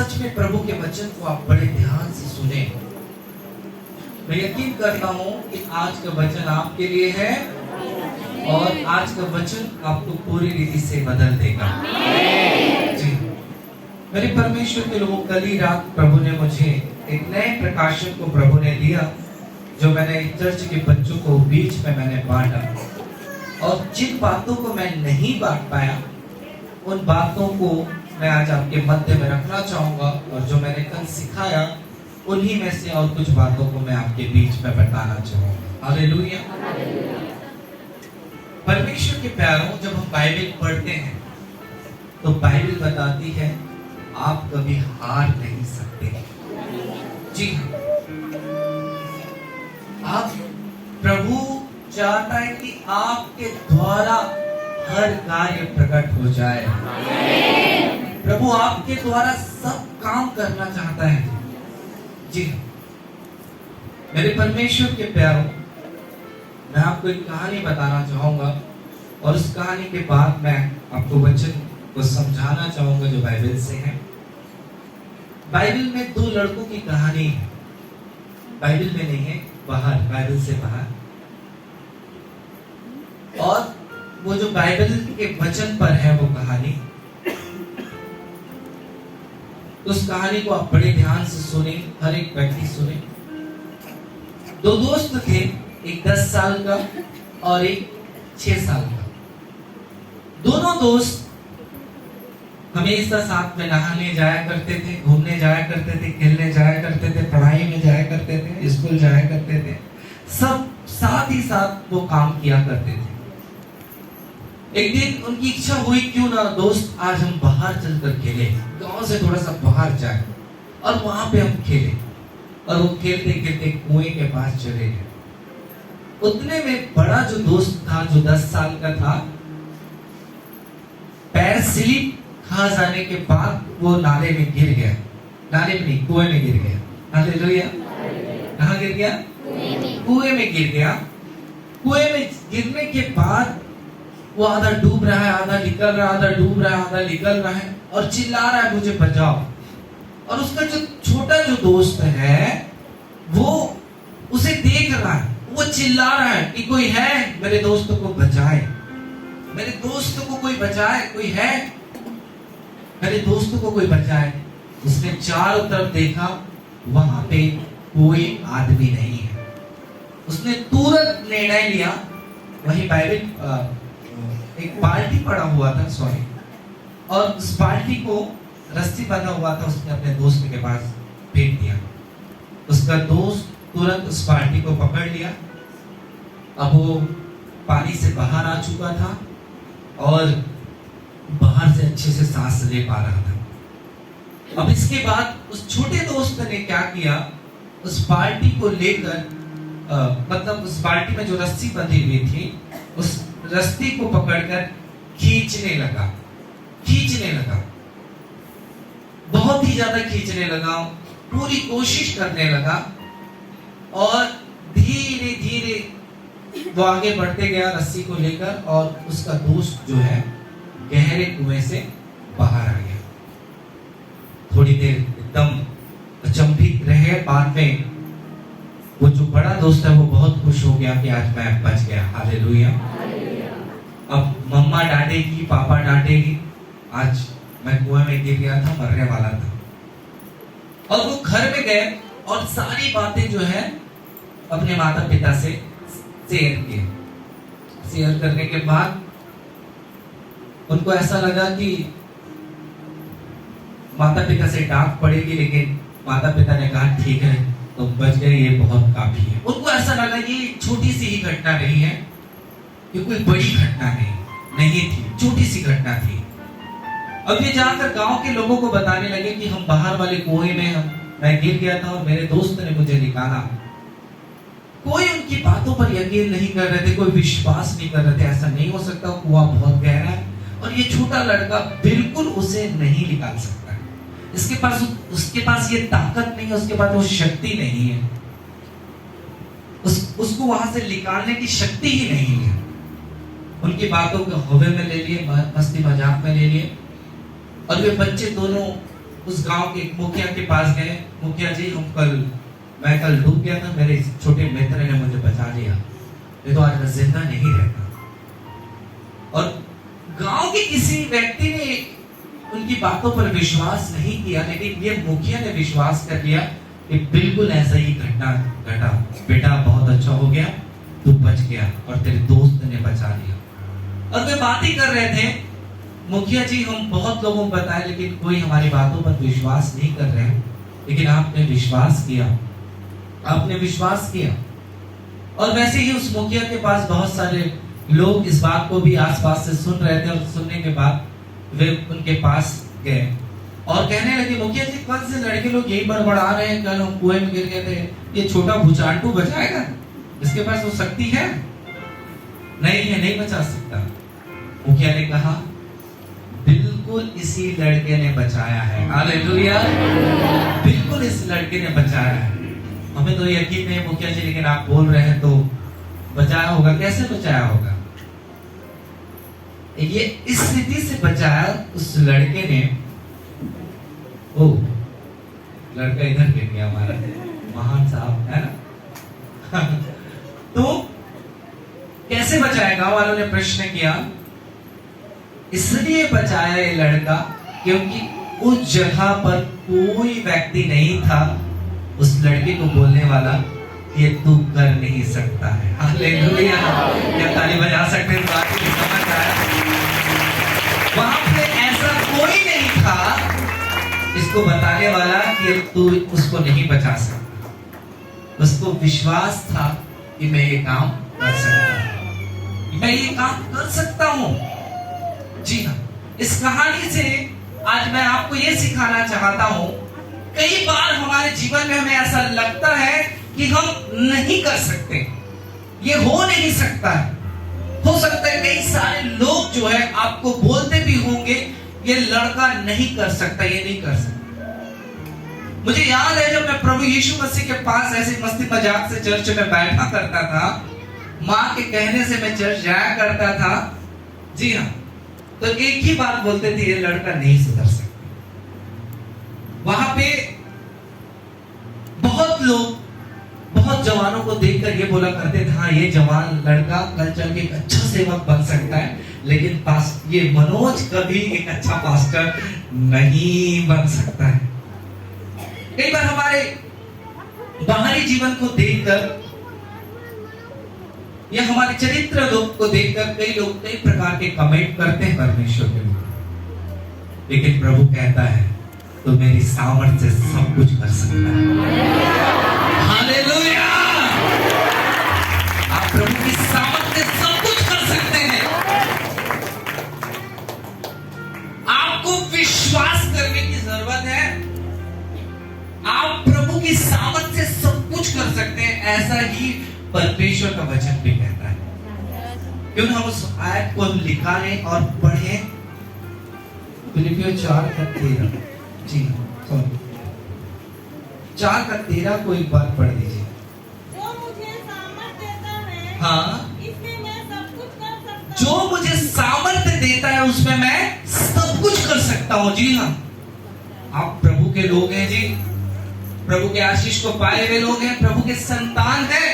सच में प्रभु के वचन को आप बड़े ध्यान से सुने। मैं यकीन करता हूं कि आज का वचन आपके लिए है और आज का वचन आपको पूरी रीति से बदल देगा। जी मेरे परमेश्वर के लोगों, कल ही रात प्रभु ने मुझे एक नए प्रकाशन को प्रभु ने दिया, जो मैंने चर्च के बच्चों को बीच में मैंने बांटा। और जिन बातों को मैं नहीं बांट पाया, उन बातों को मैं आज आपके मध्य में रखना चाहूंगा, और जो मैंने कल सिखाया उन्हीं में से और कुछ बातों को मैं आपके बीच में बताना चाहूंगा। हालेलुया। परमेश्वर के प्यारों, जब हम बाइबल पढ़ते हैं तो बाइबल बताती है आप कभी हार नहीं सकते। जी हाँ, आप प्रभु चाहता है कि आपके द्वारा हर कार्य प्रकट हो जाए। प्रभु आपके द्वारा सब काम करना चाहता है। जी मेरे परमेश्वर के प्यारों, मैं आपको एक कहानी बताना चाहूंगा और उस कहानी के बाद मैं आपको वचन को समझाना चाहूंगा जो बाइबल से है। बाइबल में दो लड़कों की कहानी है। बाइबल में नहीं है, बाहर, बाइबल से बाहर। और वो जो बाइबल के वचन पर है वो कहानी, उस कहानी को आप बड़े ध्यान से सुने, हर एक व्यक्ति सुने। दो दोस्त थे, एक 10 साल का और एक 6 साल का। दोनों दोस्त हमेशा साथ में नहाने जाया करते थे, घूमने जाया करते थे, खेलने जाया करते थे, पढ़ाई में जाया करते थे, स्कूल जाया करते थे। सब साथ ही साथ वो काम किया करते थे। एक दिन उनकी इच्छा हुई, क्यों ना दोस्त आज हम बाहर चलकर खेले, गांव से थोड़ा सा बाहर जाए और वहां पे हम खेले। और वो खेलते खेलते कुएं के पास चले गए। उतने में बड़ा जो दोस्त था, जो 10 साल का था, पैर स्लिप खा जाने के बाद वो नाले में गिर गया। नाले में नहीं, कुएं में गिर गया। हालेलुया। कहाँ गिर गया? कुएं में गिर गया। कुएं में गिरने के बाद वो आधा डूब रहा है, आधा निकल रहा है, आधा डूब रहा है, आधा निकल रहा है और चिल्ला रहा है, मुझे बचाओ। और उसका जो छोटा जो दोस्त है वो उसे देख रहा है, वो चिल्ला रहा है कि कोई है मेरे दोस्त को बचाए, मेरे दोस्त को कोई बचाए, कोई है मेरे दोस्त को कोई बचाए। उसने चारों तरफ देखा, वहां पे कोई आदमी नहीं है। उसने तुरंत निर्णय लिया, वही बाइबल एक बाल्टी पड़ा हुआ था, सॉरी, और उस बाल्टी को रस्सी बंधा हुआ था, उसने अपने दोस्त के पास फेंक दिया। उसका दोस्त तुरंत उस बाल्टी को पकड़ लिया। अब वो पानी से बाहर आ चुका था और बाहर से अच्छे से सांस ले पा रहा था। अब इसके बाद उस छोटे दोस्त ने क्या किया, उस बाल्टी को लेकर मतलब उस बाल्टी में जो रस्सी बंधी हुई थी, उस रस्सी को पकड़कर खींचने लगा, बहुत ही ज्यादा खींचने लगा, पूरी कोशिश करने लगा। और धीरे धीरे वो आगे बढ़ते गया रस्सी को लेकर, और उसका दोस्त जो है गहरे कुएं से बाहर आ गया। थोड़ी देर एकदम अचंभित रहे, बाद में वो जो बड़ा दोस्त है वो बहुत खुश हो गया कि आज मैं बच गया। हालेलुया। अब मम्मा डांटेगी, पापा डांटेगी, आज मैं कुएं में गिर गया था, मरने वाला था। और वो घर में गए और सारी बातें जो है अपने माता पिता से शेयर करने के बाद उनको ऐसा लगा कि माता पिता से डांट पड़ेगी, लेकिन माता पिता ने कहा ठीक है तो बच गए, ये बहुत काफी है। उनको ऐसा लगा ये छोटी सी ही घटना नहीं है, ये कोई बड़ी घटना नहीं थी, छोटी सी घटना थी। अब ये जाकर गांव के लोगों को बताने लगे कि हम बाहर वाले कुएं में मैं गिर गया था और मेरे दोस्त ने मुझे निकाला। कोई उनकी बातों पर यकीन नहीं कर रहे थे, कोई विश्वास नहीं कर रहे थे। ऐसा नहीं हो सकता, कुआं बहुत गहरा है और ये छोटा लड़का बिल्कुल उसे नहीं निकाल सकता। उसके पास ये ताकत नहीं है, उसके पास वो शक्ति नहीं है, उसको वहां से निकालने की शक्ति ही नहीं है। उनकी बातों को हवे में ले लिए, मस्ती मजाक में ले लिए, और वे बच्चे दोनों उस गांव के मुखिया के पास गए। मुखिया जी, मैं कल डूब गया था, मेरे छोटे मित्र ने मुझे बचा लिया, नहीं तो आज मैं जिंदा नहीं रहता। और गांव के किसी व्यक्ति ने उनकी बातों पर विश्वास नहीं किया, लेकिन ये मुखिया ने विश्वास कर लिया कि बिल्कुल ऐसा ही घटा। बेटा बहुत अच्छा हो गया, तू बच गया और तेरे दोस्त ने बचा लिया। और वे बातें कर रहे थे, मुखिया जी हम बहुत लोगों को बताए लेकिन कोई हमारी बातों पर विश्वास नहीं कर रहे, लेकिन आपने विश्वास किया, आपने विश्वास किया। और वैसे ही उस मुखिया के पास बहुत सारे लोग इस बात को भी आसपास से सुन रहे थे, और सुनने के बाद वे उनके पास गए और कहने लगे, मुखिया जी कल से लड़के लोग यही बड़बड़ा रहे हैं, कल हम कुएं में गिर गए थे, ये छोटा भुचांटू बचाएगा? इसके पास वो शक्ति है? नहीं है, नहीं बचा सकता। मुखिया ने कहा, बिल्कुल इसी लड़के ने बचाया है। हालेलुया, बिल्कुल इस लड़के ने बचाया है। हमें तो यकीन नहीं मुखिया जी, लेकिन आप बोल रहे हैं तो बचाया होगा। कैसे बचाया होगा? ये इस स्थिति से बचाया उस लड़के ने। ओ, लड़का इधर गिर गया हमारा महान साहब, है ना? तो कैसे बचाया? गांव वालों ने प्रश्न किया। इसलिए बचाया ये लड़का क्योंकि उस जगह पर कोई व्यक्ति नहीं था उस लड़के को बोलने वाला, ये तू कर नहीं सकता है। हालेलुया, क्या ताली बजा सकते हैं? बात को समझ आया? वहां पे ऐसा कोई नहीं था इसको बताने वाला कि तू उसको नहीं बचा सकता। उसको विश्वास था कि मैं ये काम कर सकता हूं, मैं ये काम कर सकता हूं। जी हाँ, इस कहानी से आज मैं आपको ये सिखाना चाहता हूं, कई बार हमारे जीवन में हमें ऐसा लगता है कि हम नहीं कर सकते, ये हो नहीं सकता है। हो सकता है कई सारे लोग जो है आपको बोलते भी होंगे, ये लड़का नहीं कर सकता, ये नहीं कर सकता। मुझे याद है जब मैं प्रभु यीशु मसीह के पास ऐसे मस्ती मजाक से चर्च में बैठा करता था, माँ के कहने से मैं चर्च जाया करता था। जी हाँ, तो एक ही बात बोलते थे, ये लड़का नहीं सुधर सकता। वहां पे बहुत लोग, बहुत जवानों को देखकर ये बोला करते थे, हाँ ये जवान लड़का कल चल के एक अच्छा सेवक बन सकता है, लेकिन ये मनोज कभी एक अच्छा पास्टर नहीं बन सकता है। कई बार हमारे बाहरी जीवन को देखकर या हमारे चरित्र लोग को देखकर कई लोग कई प्रकार के कमेंट करते हैं परमेश्वर के लिए, लेकिन प्रभु कहता है तो मेरी सामर्थ्य से सब कुछ कर सकता है। हालेलुया, आप प्रभु की सामर्थ्य से सब कुछ कर सकते हैं। आपको विश्वास करने की जरूरत है, आप प्रभु की सामर्थ्य से सब कुछ कर सकते हैं। ऐसा ही परमेश्वर का वचन भी कहता है। क्यों हम उस आयत को लिखा लें और पढ़ें? फिलिपियों 4:13, जी सॉरी 4:13 को एक बार पढ़ दीजिए। जो मुझे सामर्थ्य देता है, हाँ, इसमें मैं सब कुछ कर सकता हूँ। जो मुझे सामर्थ्य देता है उसमें मैं सब कुछ कर सकता हूँ। जी हाँ, आप प्रभु के लोग हैं जी, प्रभु के आशीष को पाए हुए लोग हैं, प्रभु के संतान हैं।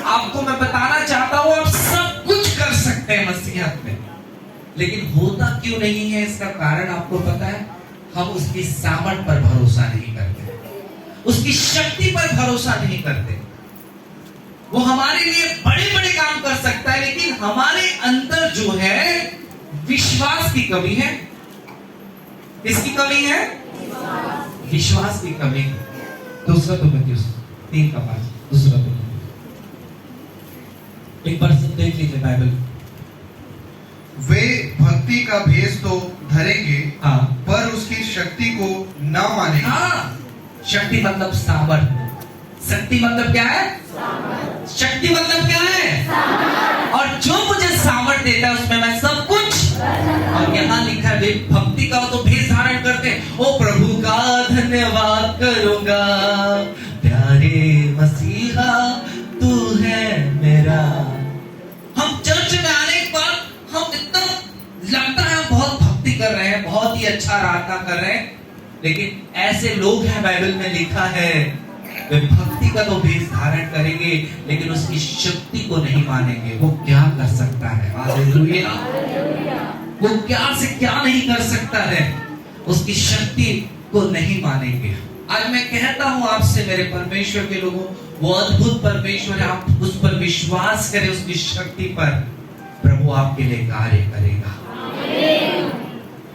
आपको मैं बताना चाहता हूं, आप सब कुछ कर सकते हैं मसीहत में, लेकिन होता क्यों नहीं है इसका कारण आपको पता है? हम उसकी सामर्थ पर भरोसा नहीं करते, उसकी शक्ति पर भरोसा नहीं करते। वो हमारे लिए बड़े बड़े काम कर सकता है, लेकिन हमारे अंदर जो है विश्वास की कमी है। किसकी कमी है? विश्वास की कमी है। दूसरा तिमुथियुस 3:5, दूसरा तिमुथियुस एक बार सब देख लीजिए बाइबल। वे भक्ति का भेष तो धरेंगे, हाँ, पर उसकी शक्ति को न मानेंगे। हाँ, शक्ति मतलब सामर्थ। शक्ति मतलब क्या है? शक्ति मतलब क्या है? और जो मुझे सामर्थ देता है उसमें मैं सब कुछ। और यहाँ लिखा है वे भक्ति का तो भेष धारण करते हैं। ओ प्रभु का धन्यवाद करूंगा, प्यारे मसीहा तू है मेरा। हम चर्च में आने के बाद हम इतना लगता है हम बहुत भक्ति कर रहे हैं, बहुत ही अच्छा आराधना कर रहे हैं, लेकिन ऐसे लोग हैं, बाइबल में लिखा है, वे भक्ति का तो भेष धारण करेंगे लेकिन उसकी शक्ति को नहीं मानेंगे। वो क्या कर सकता है? हालेलुया। वो क्या से क्या नहीं कर सकता है, उसकी शक्ति को नहीं मानेंगे। आज मैं कहता हूं आपसे मेरे परमेश्वर के लोगों, वो अद्भुत परमेश्वर है, आप उस पर विश्वास करें, उसकी शक्ति पर। प्रभु आपके लिए कार्य करेगा।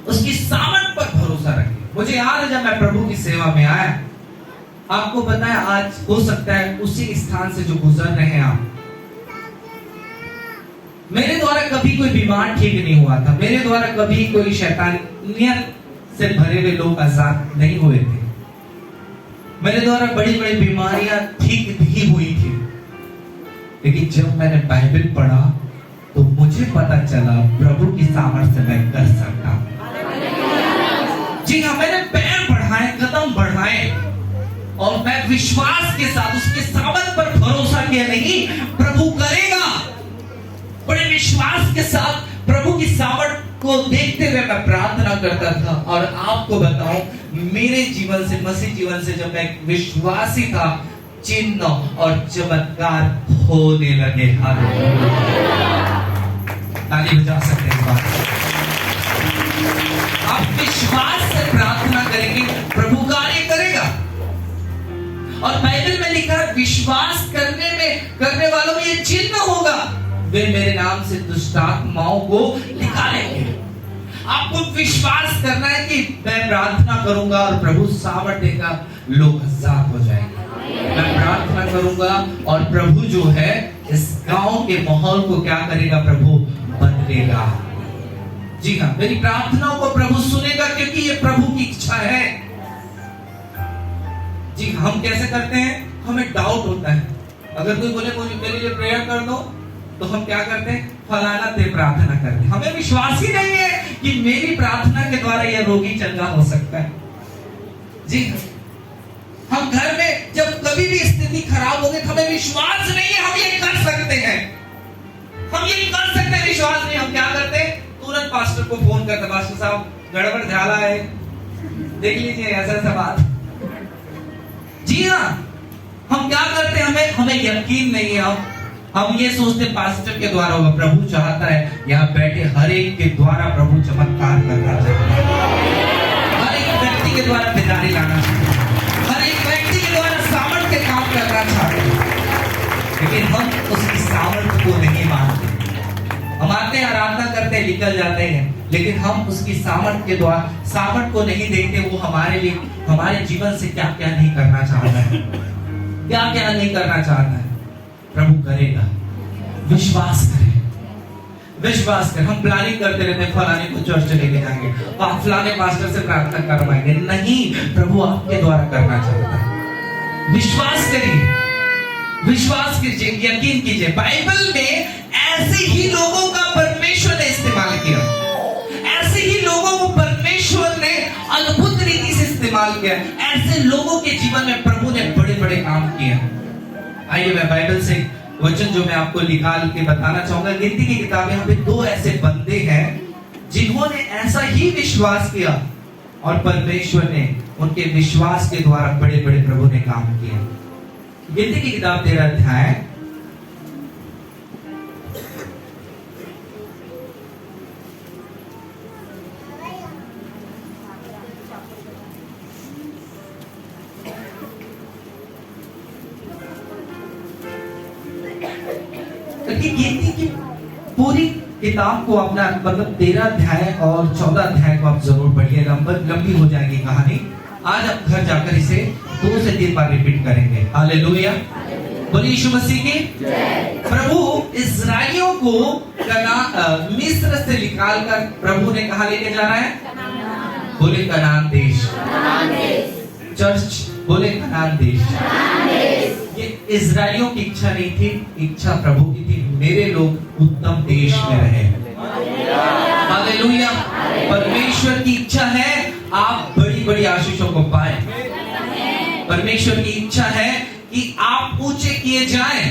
उसकी सामर्थ पर भरोसा रखें। मुझे याद है जब मैं प्रभु की सेवा में आया, आपको पता है आज हो सकता है उसी स्थान से जो गुजर रहे हैं आप, मेरे द्वारा कभी कोई बीमार ठीक नहीं हुआ था, मेरे द्वारा कभी कोई शैतानियत से भरे हुए लोग आजाद नहीं हुए थे, मेरे द्वारा बड़ी बड़ी बीमारियां ठीक भी हुई थी। लेकिन जब मैंने बाइबल पढ़ा तो मुझे पता चला प्रभु की सामर्थ्य से मैं कर सकता हूं। जी हाँ, मैंने पैर बढ़ाए, कदम बढ़ाए और मैं विश्वास के साथ उसके सामर्थ पर भरोसा किया, नहीं प्रभु करेगा। बड़े विश्वास के साथ प्रभु की सामर्थ को देखते हुए मैं प्रार्थना करता था। और आपको बताऊं, मेरे जीवन से, मसीह जीवन से जब मैं विश्वासी था, चिन्ह और चमत्कार होने लगे। ताली बजा सकते हैं इस बात। आप विश्वास से प्रार्थना करेंगे, प्रभु कार्य करेगा। और बाइबल में लिखा है, विश्वास करने वालों में ये चिन्ह होगा, वे मेरे नाम से दुष्ट आत्माओं को निकालेंगे। आपको विश्वास करना है कि मैं प्रार्थना करूंगा और प्रभु सामर्थ देगा, लोग आजाद हो जाएंगे। मैं प्रार्थना करूंगा और प्रभु जो है इस गांव के माहौल को क्या करेगा? प्रभु बदलेगा। जी हाँ, मेरी प्रार्थनाओं को प्रभु सुनेगा क्योंकि ये प्रभु की इच्छा है। जी, हम कैसे करते हैं? हमें डाउट होता है। अगर कोई बोले मुझे मेरे लिए प्रेयर कर दो, तो हम क्या करते हैं? फलाना ते प्रार्थना करते हैं। हमें विश्वास ही नहीं है कि मेरी प्रार्थना के द्वारा यह रोगी चंगा हो सकता है। जी, हम घर में जब कभी भी स्थिति खराब होगी, हमें विश्वास नहीं है हम ये कर सकते हैं, हम ये कर सकते हैं, विश्वास नहीं। हम क्या करते हैं? तुरंत पास्टर को फोन करते, पास्टर साहब गड़बड़ झाला है, देख लीजिए ऐसा ऐसा बात। जी हाँ, हम क्या करते हैं? हमें यकीन नहीं है। हम ये सोचते पास्टर के द्वारा होगा। प्रभु चाहता है यहाँ बैठे हर एक के द्वारा प्रभु चमत्कार करना चाहता है, हर एक व्यक्ति के द्वारा बेदारी लाना चाहता है, हर एक व्यक्ति के द्वारा सामर्थ्य के काम करना चाहते हैं। लेकिन हम उसकी सामर्थ्य को नहीं मानते। हम आते हैं, आराधना करते हैं, निकल जाते हैं, लेकिन हम उसकी सामर्थ्य के द्वारा सामर्थ्य को नहीं देखते। वो हमारे लिए, हमारे जीवन से क्या क्या नहीं करना चाहता है, क्या क्या नहीं करना चाहता है। प्रभु करेगा, विश्वास करें, विश्वास करें। हम प्लानिंग करते रहते हैं, फलाने को चर्च लेके जाएंगे, आप फलाने पास्टर से प्रार्थना करवाएंगे। नहीं, प्रभु आपके द्वारा करना चाहता है। विश्वास करिए, विश्वास कीजिए, यकीन कीजिए। बाइबल में ऐसे ही लोगों का परमेश्वर ने इस्तेमाल किया, ऐसे ही लोगों को परमेश्वर ने अद्भुत रीति से इस्तेमाल किया। ऐसे लोगों के जीवन में प्रभु ने बड़े बड़े काम किए। आइए मैं बाइबल से वचन जो मैं आपको निकाल के बताना चाहूंगा। गिनती की किताब, यहाँ पे 2 ऐसे बंदे हैं जिन्होंने ऐसा ही विश्वास किया और परमेश्वर ने उनके विश्वास के द्वारा बड़े बड़े प्रभु ने काम किए। गिनती की किताब 13 अध्याय, गिनती की पूरी किताब को अपना मतलब 13 अध्याय और 14 अध्याय को आप जरूर पढ़िए। लंबी हो जाएगी कहानी। आज आप घर जाकर इसे 2 से 3 बार रिपीट करेंगे। हालेलुया, बोलिए यीशु मसीह की जय। प्रभु इस्राएलियों को मिस्र से निकालकर प्रभु ने कहा लेके जा रहा है? बोले कनान देश। चर्च बोले कनान देश। ये इजराइलियों की इच्छा नहीं थी, इच्छा प्रभु की थी, मेरे लोग उत्तम देश में रहे। हालेलुया। परमेश्वर की इच्छा है आप बड़ी बड़ी आशीषों को पाए। परमेश्वर की इच्छा है कि आप ऊंचे किए जाएं।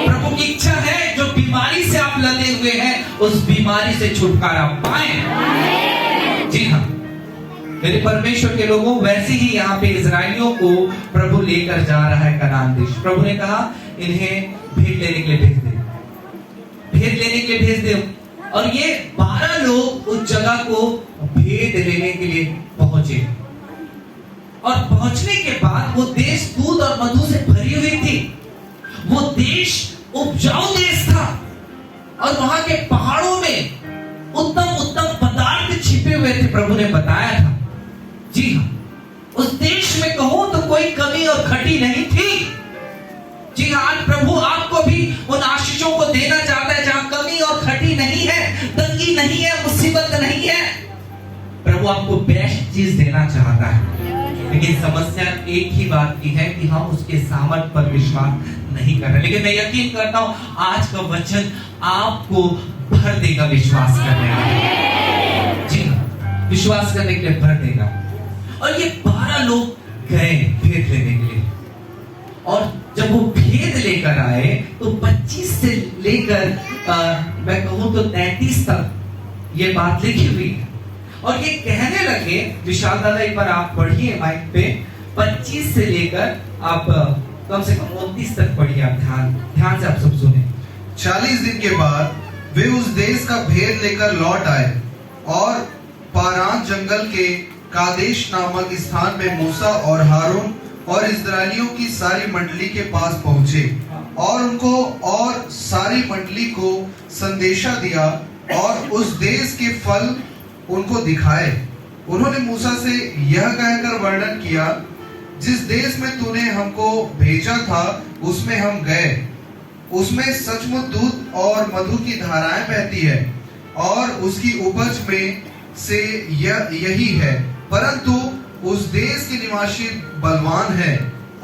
प्रभु की इच्छा है जो बीमारी से आप लदे हुए हैं, उस बीमारी से छुटकारा पाएं। जी हाँ, मेरे परमेश्वर के लोगों, वैसे ही यहाँ पे इजरायलियों को प्रभु लेकर जा रहा है कनान देश। प्रभु ने कहा इन्हें भेंट लेने के लिए भेज दे, भेंट लेने के लिए भेज दे। और ये 12 लोग उस जगह को भेंट लेने के लिए पहुंचे। और पहुंचने के बाद वो देश दूध और मधु से भरी हुई थी। वो देश उपजाऊ देश था और वहां के पहाड़ों में उत्तम उत्तम पदार्थ छिपे हुए थे, प्रभु ने बताया था। जी हाँ, उस देश में कहूं तो कोई कमी और घटी नहीं थी। जी हाँ, आज प्रभु आपको भी उन आशीषों को देना चाहता है जहां कमी और घटी नहीं है, तंगी नहीं है, मुसीबत नहीं है। प्रभु आपको बेस्ट चीज देना चाहता है, लेकिन समस्या एक ही बात की है कि हम उसके सामर्थ पर विश्वास नहीं कर रहे। लेकिन मैं यकीन करता हूं आज का वचन आपको भर देगा विश्वास करने में। जी हाँ, विश्वास करने के लिए भर देगा। और ये 12 लोग गए भेंट लेने के लिए, और जब वो भेंट लेकर आए तो 25 से लेकर मैं कहूं तो 33 तक ये बात लिखी हुई है। और ये कहने लगे, विशाल दादा एक बार आप पढ़िए माइक पे, 25 से लेकर आप कम से कम 29 तक पढ़िए। आप ध्यान से आप सब सुने। 40 दिन के बाद वे उस देश का भेद लेकर लौट आए और पारान जंगल के कादेश नामक स्थान में मूसा और हारून और इस्राएलियों की सारी मंडली के पास पहुंचे और उनको और सारी मंडली को संदेशा दिया और उस देश के फल उनको दिखाए। उन्होंने मूसा से यह कहकर वर्णन किया, जिस देश में तूने हमको भेजा था उसमें हम गए, उसमें सचमुच दूध और मधु की धाराएं बहती है और उसकी उपज में से यही है, परंतु उस देश के निवासी बलवान हैं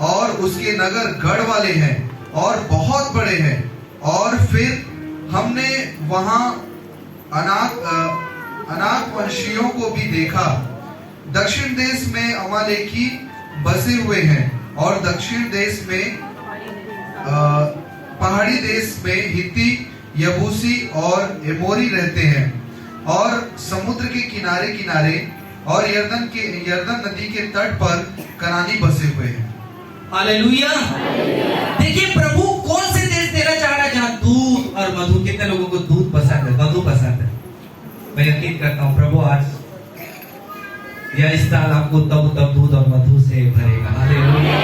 और उसके नगर गढ़ वाले हैं और बहुत बड़े हैं। और फिर हमने वहां अनाक वंशियों को भी देखा। दक्षिण देश में अमालेकी बसे हुए हैं और दक्षिण देश में पहाड़ी देश में हित्ती, यबूसी और एमोरी रहते हैं और समुद्र के किनारे किनारे और यरदन नदी के तट पर कनानी बसे हुए हैं। हालेलुया। देखिए प्रभु कौन से देश देना चाह रहा है जहां दूध और मधु। कितने लोगों को दूध पसंद है, मधु पसंद है? मैं यकीन करता हूं प्रभु आज या इस साल आपको तब दूध और मधु से भरेगा। हालेलुया।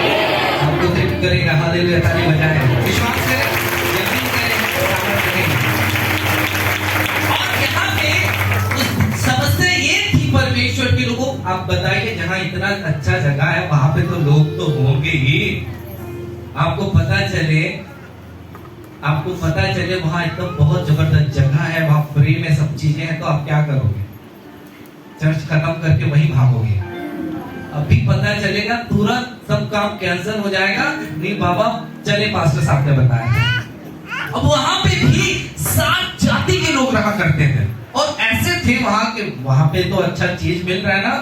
आपको तृप्त करेगा। हालेलुया। ताली बजाएं, विश्वास करें, यकीन करें। और यहाँ पे समस्या ये थी परमेश्वर के लोगों, आप बताइए जहाँ इतना अच्छा जगह है वहां पे तो लोग तो होंगे ही। आपको पता चले वहां एकदम बहुत जबरदस्त जगह है, वहां फ्री में सब चीजें हैं, तो आप क्या करोगे? चर्च खत्म करके वहीं भागोगे। अभी पता चलेगा तुरंत सब काम कैंसिल हो जाएगा। नहीं बाबा चले, पास्टर साहब ने बताया। अब वहां पे भी 7 जाति के लोग रहा करते थे और ऐसे थे वहां पे तो अच्छा चीज मिल रहा है ना,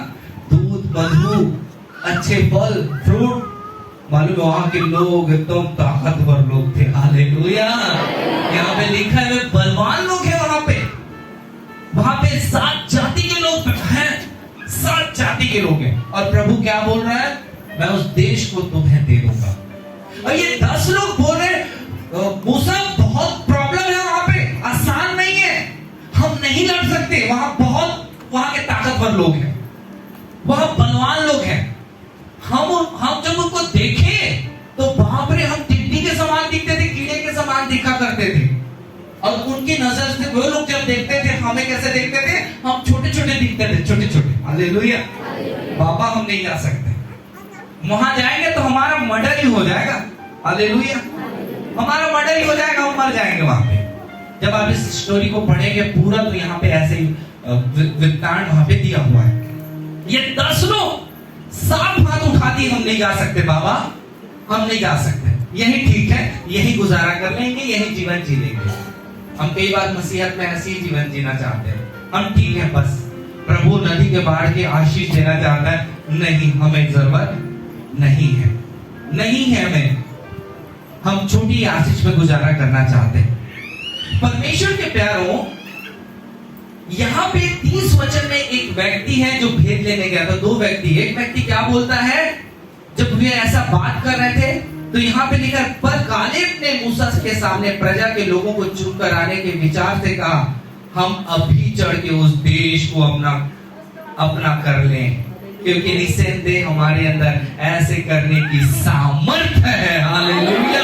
दूध मधु, अच्छे फल फ्रूट। मालूम वहां के लोग एकदम ताकतवर लोग थे। हालेलुया। यहाँ पे लिखा है बलवान लोग हैं वहां पे 7 जाति के लोग हैं, 7 जाति के लोग हैं। और प्रभु क्या बोल रहा है? मैं उस देश को तुम्हें दे दूंगा। और ये 10 लोग बोल रहे मूसा बहुत प्रॉब्लम है वहां पे, आसान नहीं है, हम नहीं लड़ सकते। वहां के ताकतवर लोग हैं, वहां बलवान लोग हैं। हम जब उनको देखे तो वहां पर हम टिड्डी के समान दिखते थे, कीड़े के समान दिखा करते थे। और उनकी नजर से वो लोग जब देखते थे हमें कैसे देखते थे? हम छोटे छोटे दिखते थे, छोटे छोटे। हालेलुया। बाबा हम नहीं जा सकते, वहां जाएंगे तो हमारा मर्डर ही हो जाएगा। हालेलुया। हमारा मर्डर ही हो जाएगा, हम मर जाएंगे वहां पे। जब आप इस स्टोरी को पढ़ेंगे पूरा तो यहाँ पे ऐसे ही वृत्तांत वहां पे दिया हुआ है। ये 10 लोग 7 हाथ उठा दिए, हम नहीं जा सकते बाबा, हम नहीं जा सकते, यही ठीक है, यही गुजारा कर लेंगे, यही जीवन जी लेंगे। हम कई बार मसीहत में ऐसी ही जीवन जीना चाहते हैं, हम ठीक है बस। प्रभु नदी के बाढ़ के आशीष देना चाहता है, नहीं, हमें जरूरत नहीं है, नहीं है हमें। हम छोटी आशीष में गुजारा करना चाहते हैं। परमेश्वर के प्यारों, यहाँ पे 30 वचन में एक व्यक्ति है जो भेद लेने गया था। दो व्यक्ति, एक व्यक्ति क्या बोलता है जब वे ऐसा बात कर रहे थे, तो यहाँ पे लिखा पर कालेब ने मूसा के सामने प्रजा के लोगों को चुप कराने के विचार से कहा हम अभी चढ़ के उस देश को अपना कर लें, क्योंकि निस्संदेह हमारे अंदर ऐसे करने की सामर्थ्य है। हालेलुया।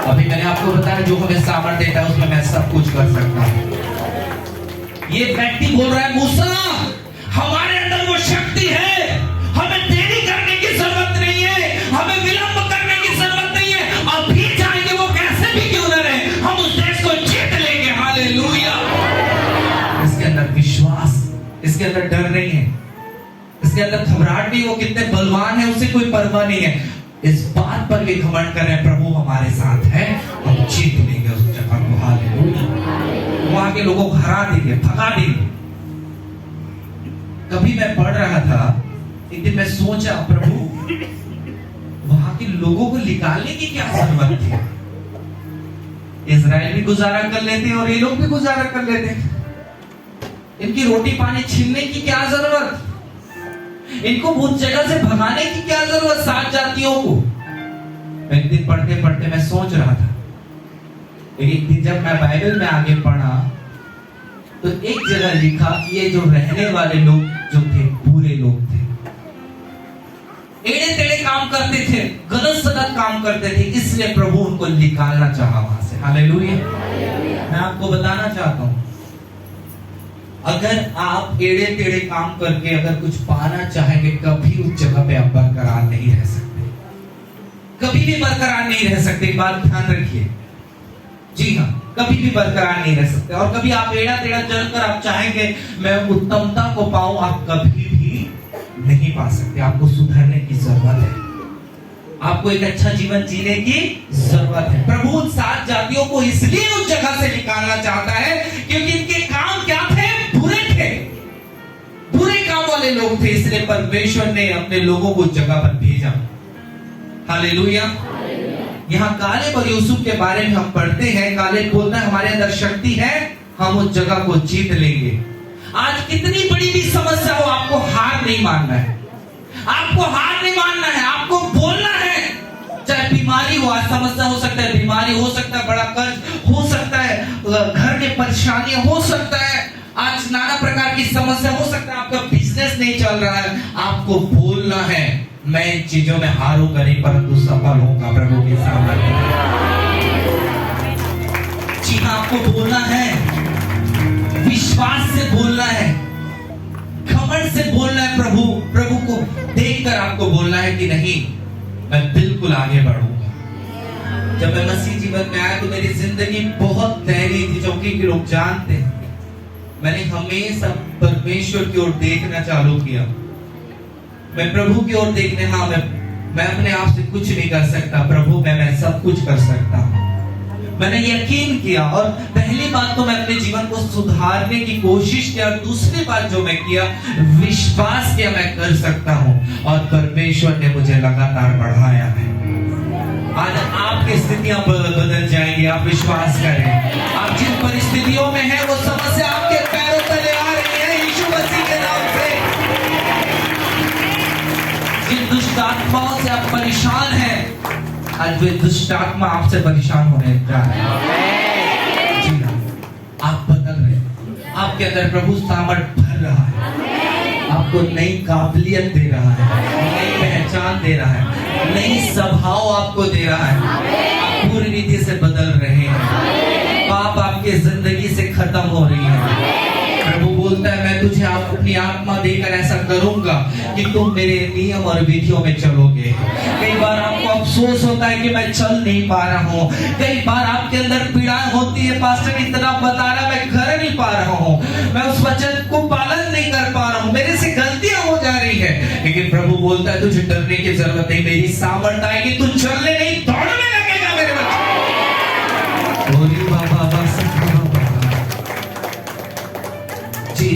अभी मैंने आपको बताया जो हमें सामर्थ्य देता है उसमें मैं सब कुछ कर सकता हूँ। ये व्यक्ति बोल रहा है मूसा हमारे अंदर वो शक्ति है, हमें देरी करने की जरूरत नहीं है, हमें विलंब करने की जरूरत नहीं है, अभी जाएंगे वो कैसे भी क्यों न रहे, हम उस देश को जीत लेंगे। हालेलुया। इसके अंदर विश्वास, इसके अंदर डर नहीं है, इसके अंदर घबराहट नहीं, वो कितने बलवान है उससे कोई परवाह नहीं है। इस बात पर भी घमंड कर रहे हैं प्रभु हमारे साथ है, हम जीत लेंगे उस जगह को। हालेलुया। वहां के लोगों को हरा देंगे, भगा देंगे। कभी मैं पढ़ रहा था, एक दिन मैं सोचा प्रभु वहां के लोगों को निकालने की क्या जरूरत थी? इजराइल भी गुजारा कर लेते और ये लोग भी गुजारा कर लेते, इनकी रोटी पानी छीनने की क्या जरूरत, इनको उस जगह से भगाने की क्या जरूरत, 7 जातियों को। एक दिन पढ़ते पढ़ते मैं सोच रहा था, एक दिन जब मैं बाइबल में आगे पढ़ा तो एक जगह लिखा ये जो रहने वाले लोग जो थे बुरे लोग थे, एड़े टेढ़े काम करते थे, गलत सलत काम करते थे, इसलिए प्रभु उनको निकालना चाहा वहां से। हालेलुया। मैं आपको बताना चाहता हूं, अगर आप एड़े टेढ़े काम करके अगर कुछ पाना चाहेंगे, कभी उस जगह पे आप बरकरार नहीं रह सकते, कभी भी बरकरार नहीं रह सकते। एक बात ध्यान रखिए, जी हाँ, कभी भी बरकरार नहीं रह सकते। और कभी आप एड़ा टेढ़ा चलकर आप चाहेंगे मैं उत्तमता को पाऊं, आप कभी भी नहीं पा सकते। आपको सुधरने की जरूरत है, आपको एक अच्छा जीवन जीने की जरूरत है। प्रभु 7 जातियों को इसलिए उस जगह से निकालना चाहता है क्योंकि इनके काम क्या थे, बुरे थे, बुरे काम वाले लोग थे, इसलिए परमेश्वर ने अपने लोगों को उस जगह पर भेजा। हालेलुया। यहाँ कालेब और यूसुफ के बारे में हम पढ़ते हैं, कालेब बोलता है हमारे अंदर शक्ति है, हम उस जगह को जीत लेंगे। आज कितनी बड़ी भी समस्या हो, आपको हार नहीं मानना है, आपको हार नहीं मानना है, आपको बोलना है। चाहे बीमारी हो, आज समस्या हो सकता है, बीमारी हो सकता है, बड़ा कर्ज हो सकता है, घर में परेशानियां हो सकता है, आज नाना प्रकार की समस्या हो सकता है, आपका बिजनेस नहीं चल रहा है, आपको बोलना है मैं इन चीजों में हारूंगा नहीं परंतु सफल होगा प्रभु के सामने। जी हाँ, आपको बोलना है, विश्वास से बोलना है, घमंड से बोलना है। प्रभु को देखकर आपको बोलना है कि नहीं मैं बिल्कुल आगे बढ़ूंगा। जब मैं मसीह जीवन में आया तो मेरी जिंदगी बहुत दयनीय थी, जो कि लोग जानते हैं। मैंने हमेशा परमेश्वर की ओर देखना चालू किया, मैं प्रभु की ओर देखने, हाँ मैं अपने आप से कुछ नहीं कर सकता, प्रभु मैं सब कुछ कर सकता हूँ। मैंने यकीन किया और पहली बात तो मैं अपने जीवन को सुधारने की कोशिश किया, और दूसरी बात जो मैं किया, विश्वास किया मैं कर सकता हूँ, और परमेश्वर ने मुझे लगातार बढ़ाया है। आज आपकी स्थितियां बदल जाएंगी, आप विश्वास करें। आप जिन परिस्थितियों में हैं वो समस्या आपके पैरों तले आ रही है यीशु मसीह के नाम से। जिन दुष्ट आत्माओं से आप परेशान हैं, आज वे दुष्ट आत्मा आपसे परेशान होने जा रहे हैं। जी हाँ, आप बदल रहे हैं, आपके अंदर प्रभु सामर्थ भर रहा है, आपको नई काबिलियत दे रहा है, नई पहचान दे रहा है, नई स्वभाव आपको दे रहा है, आप पूरी रीति से बदल रहे हैं, पाप आपके जिंदगी से खत्म हो रही है। प्रभु बोलता है मैं तुझे अपनी आत्मा देकर ऐसा करूंगा कि तुम मेरे नियम और विधियों में चलोगे। कई बार आपको अफसोस होता है कि मैं चल नहीं पा रहा हूँ, कई बार आपके अंदर पीड़ाएं होती है, पास्टर इतना बता रहा मैं कर नहीं पा रहा हूँ, मैं उस वचन को पालन नहीं कर पा रहा हूँ, मेरे से गलतियां हो जा रही है। लेकिन प्रभु बोलता है तुझे डरने की जरूरत नहीं, मेरी सामर्थ आएगी, तू चलने नहीं दौड़ने लगेगा मेरे बच्चे। जी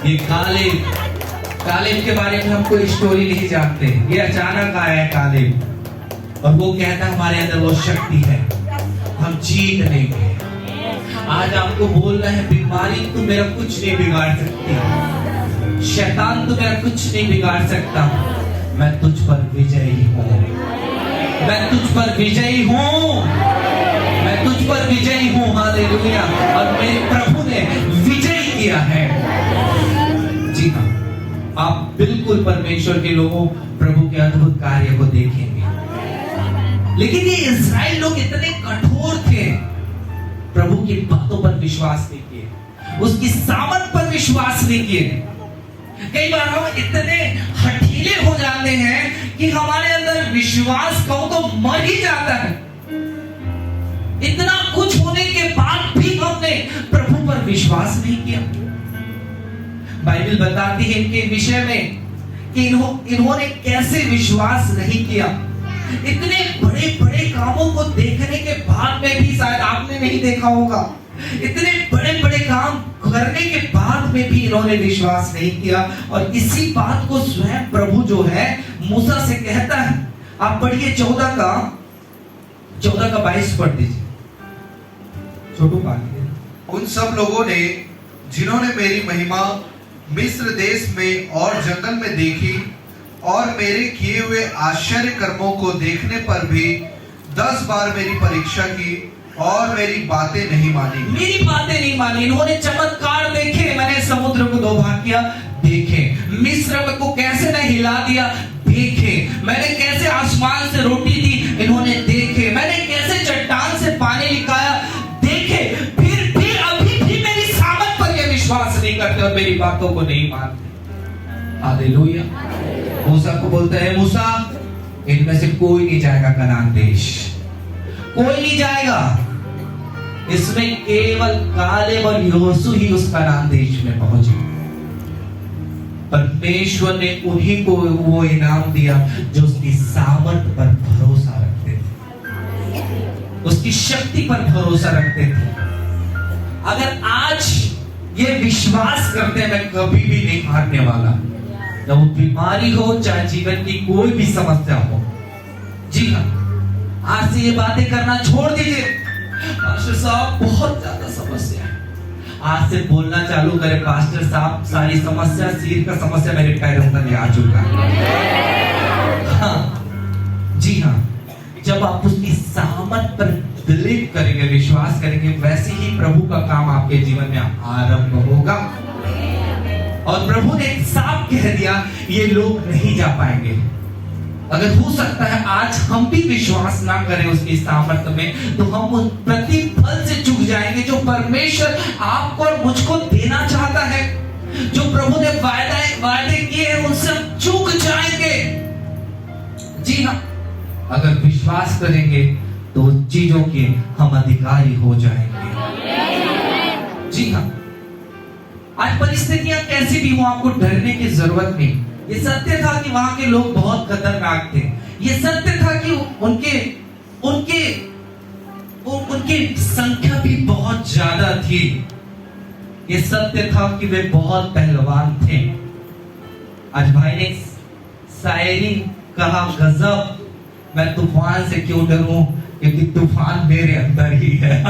ये कालेब के बारे में हम कोई स्टोरी नहीं जानते, ये अचानक आया है कालेब, और वो कहता है हमारे अंदर वो शक्ति है, हम जीत लेंगे, आज आपको बोल रहे हैं बीमारी तो मेरा कुछ नहीं बिगाड़ सकती, शैतान तो मेरा कुछ नहीं बिगाड़ सकता, मैं तुझ पर विजयी हूँ, मैं तुझ पर विजयी हूँ, मैं तुझ पर विजयी हूँ। हालेलुया। और मेरे प्रभु ने विजय किया है। जी हाँ, आप बिल्कुल परमेश्वर के लोगों प्रभु के अद्भुत कार्य को देखेंगे। लेकिन ये इस्राएल लोग इतने कठोर थे, प्रभु की बातों पर विश्वास नहीं किए, उसकी सामर्थ पर विश्वास नहीं किए। कई बार हम इतने हठीले हो जाते हैं कि हमारे अंदर विश्वास कहो तो मर ही जाता है। इतना कुछ होने के बाद भी हमने प्रभु पर विश्वास नहीं किया। बाइबल बताती है इनके विषय में कि इन्होंने कैसे विश्वास नहीं किया। इतने बड़े बड़े कामों को देखने के बाद में भी, शायद आपने नहीं देखा होगा, इतने बड़े बड़े काम करने के बाद में भी इन्होंने विश्वास नहीं किया। और इसी बात को स्वयं प्रभु जो है मूसा से कहता है। आप पढ़िए 14 का 22 पढ़ दीजिए। छोटू पानी। उन सब लोगों ने जिन्होंने मेरी महिमा मिस्र देश में और जंगल में देखी और मेरे किए हुए आश्चर्य कर्मों को देखने पर भी 10 बार मेरी परीक्षा की और मेरी बातें नहीं मानी। मेरी बातें नहीं मानी। इन्होंने चमत्कार देखे, मैंने समुद्र को 2 भाग किया देखे, मिस्र को कैसे मैं हिला दिया देखे, मैंने कैसे आसमान से रोटी दी इन्होंने देखे, मैंने कैसे चट्टान से पानी निकाला देखे, फिर भी अभी भी मेरी सामर्थ पर ये विश्वास नहीं करते और मेरी बातों को नहीं मानते। हालेलुया। मूसा को बोलते हैं, मूसा इनमें से कोई नहीं जाएगा कनान देश, कोई नहीं जाएगा, इसमें केवल कालेब और यहोशू ही उस कनान देश में पहुंचे। परमेश्वर ने उन्हीं को वो इनाम दिया जो उसकी सामर्थ पर भरोसा रखते थे, उसकी शक्ति पर भरोसा रखते थे। अगर आज ये विश्वास करते हैं मैं कभी भी नहीं हारने वाला, चाहे वो बीमारी हो, चाहे जीवन की कोई भी समस्या हो। जी हाँ, आज से ये बातें करना छोड़ दीजिए, पास्टर साहब बहुत ज्यादा समस्या है। आज से बोलना चालू करें, पास्टर साहब सारी समस्या, सिर का समस्या मेरे पैरों तक आ चुका है। हाँ, जी हाँ, जब आप उसकी सामर्थ पर बिलीव करेंगे, विश्वास करेंगे, वैसे ही प्रभु का काम आपके जीवन में आरंभ होगा। और प्रभु ने साफ कह दिया ये लोग नहीं जा पाएंगे। अगर हो सकता है आज हम भी विश्वास ना करें उसकी सामर्थ्य में, तो हम उस प्रतिफल से चूक जाएंगे जो परमेश्वर आपको और मुझको देना चाहता है। जो प्रभु ने वायदे किए हैं उनसे हम चूक जाएंगे। जी हाँ, अगर विश्वास करेंगे तो चीजों के हम अधिकारी हो जाएंगे। जी हाँ, आज परिस्थितियां कैसी भी हो आपको डरने की जरूरत नहीं। ये सत्य था कि वहां के लोग बहुत खतरनाक थे, ये सत्य था कि उनकी संख्या भी बहुत ज्यादा थी, ये सत्य था कि वे बहुत पहलवान थे। आज भाई ने शायरी कहा, गजब, मैं तूफान से क्यों डरूं, क्योंकि तूफान मेरे अंदर ही है।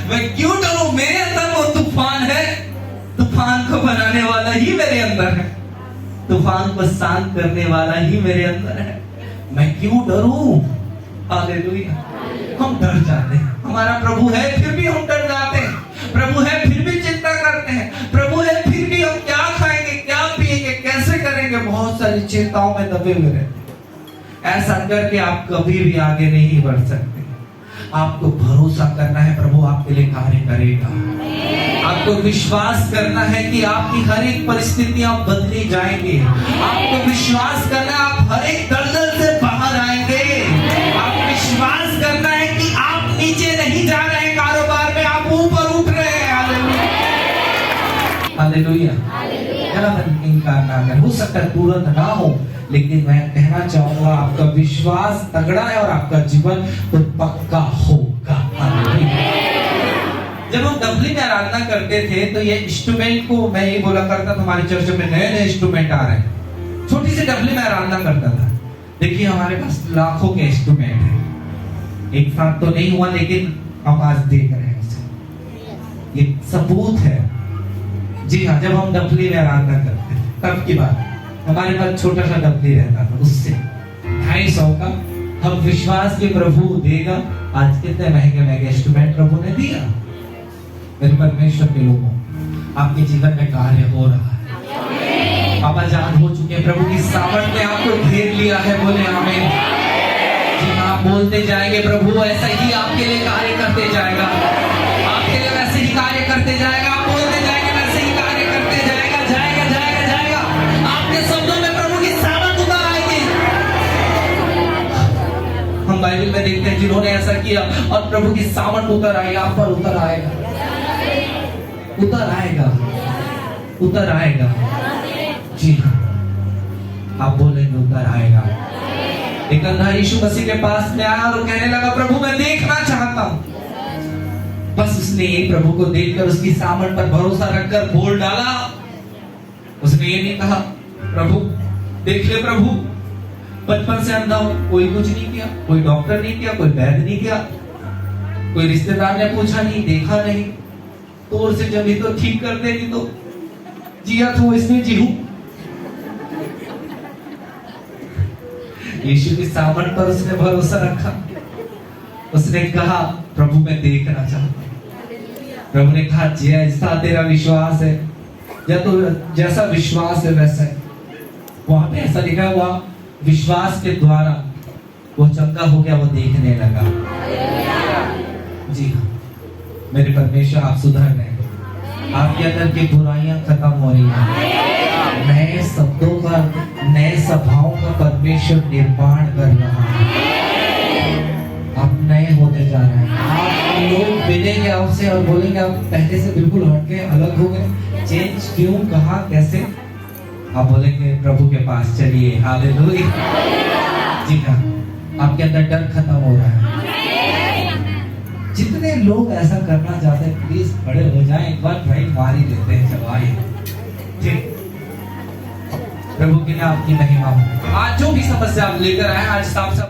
मैं क्यों डरूं, मेरे अंदर वो तूफान है, तूफान को बनाने वाला ही मेरे अंदर है, तूफान को शांत करने वाला ही मेरे अंदर है, मैं क्यों डरूं। हालेलुया। हम डर जाते हैं, हमारा प्रभु है फिर भी हम डर जाते हैं, प्रभु है फिर भी चिंता करते हैं, प्रभु है फिर भी हम क्या खाएंगे, क्या पिएंगे, कैसे करेंगे, बहुत सारी चिंताओं में दबे हुए रहते हैं। ऐसा करके आप कभी भी आगे नहीं बढ़ सकते। आपको भरोसा करना है, प्रभु आपके लिए कार्य करेगा। आपको विश्वास करना है कि आपकी हर एक परिस्थितियां बदली जाएंगी। आपको विश्वास करना है आप हर एक दलदल से बाहर आएंगे। आपको विश्वास करना है कि आप नीचे नहीं जा रहे हैं कारोबार में, आप ऊपर उठ रहे हैं। हालेलुया। इनकार ना करें, हो सकता है तुरंत ना हो, लेकिन मैं कहना चाहूंगा आपका विश्वास तगड़ा है और आपका जीवन तो पक्का होगा। जब हम डबली में आराधना करते थे तो ये इंस्ट्रूमेंट को मैं ये बोला करता था, हमारे चर्च में नए नए इंस्ट्रूमेंट आ रहे हैं, छोटी सी डबली में आराधना करता था। देखिए हमारे पास लाखों के इंस्ट्रूमेंट हैं, एक साथ तो नहीं हुआ, लेकिन हम आज देख रहे हैं उसे। ये सबूत है। जी हाँ, जब हम डफली में आराधना करते थे तब की बात, हमारे पास छोटा सा डफली रहता था, उससे 250 का हम विश्वास के प्रभु देगा। आज कितने महंगे महंगे इंस्ट्रूमेंट प्रभु ने दिया। मेरे परमेश्वर के लोगों, आपके जीवन में कार्य हो रहा है। आप आजाद हो चुके हैं। प्रभु की सामर्थ ने आपको घेर लिया है। बोले आमीन। जी हाँ, आप बोलते जाएंगे प्रभु ऐसा ही आपके लिए कार्य करते जाएगा, आपके लिए वैसे ही कार्य करते जाएगा। आप बोलते जाएंगे वैसे ही कार्य करते जाएगा, जाएगा जाएगा जाएगा। आपके शब्दों में प्रभु की सामर्थ उतर आएगी। हम बाइबल में देखते हैं जिन्होंने ऐसा किया और प्रभु की सामर्थ उतर आई, आप पर उतर आएगा, उतर आएगा, उतर आएगा। जी हाँ, आप बोलेंगे उतर आएगा। एक अंधा यीशु मसीह के पास में आया और कहने लगा प्रभु मैं देखना चाहता हूं। बस उसने ये प्रभु को देखकर उसकी सामर्थ पर भरोसा रखकर बोल डाला। उसने ये नहीं कहा प्रभु देख ले प्रभु, बचपन से अंधा हूं, कोई कुछ नहीं किया, कोई डॉक्टर नहीं किया, कोई वैद्य नहीं किया, कोई रिश्तेदार ने पूछा नहीं, देखा नहीं, तोड़ से जब तो ठीक कर देगी तो जिया तो इसमें जी हूं। यीशु की सामर्थ पर उसने भरोसा रखा। उसने कहा प्रभु मैं देखना चाहता हूं। प्रभु ने कहा जैसा तेरा विश्वास है, जैसा विश्वास है वैसा है। वहां पे ऐसा लिखा हुआ विश्वास के द्वारा वो चंगा हो गया, वो देखने लगा। जी हाँ, मेरे परमेश्वर आप सुधर रहे हैं। आपके अंदर की बुराइयां खत्म हो रही हैं। नए शब्दों का, नए स्वभाव का परमेश्वर निर्माण कर रहा है। आप नए होते जा रहे हैं। आप लोग मिलेंगे आपसे और बोलेंगे आप पहले से बिल्कुल हट गए, अलग हो गए। चेंज क्यों, कहा, कैसे? आप बोलेंगे प्रभु के पास चलिए। हालेलुया। जी हाँ, आपके अंदर डर खत्म हो रहा है। जितने लोग ऐसा करना चाहते हैं प्लीज खड़े हो जाएं, एक बार ट्राई मार ही लेते हैं। चलो आइए। ठीक, प्रभु की नाम की महिमा हो। आज जो भी समस्या आप लेकर आए, आज साफ साफ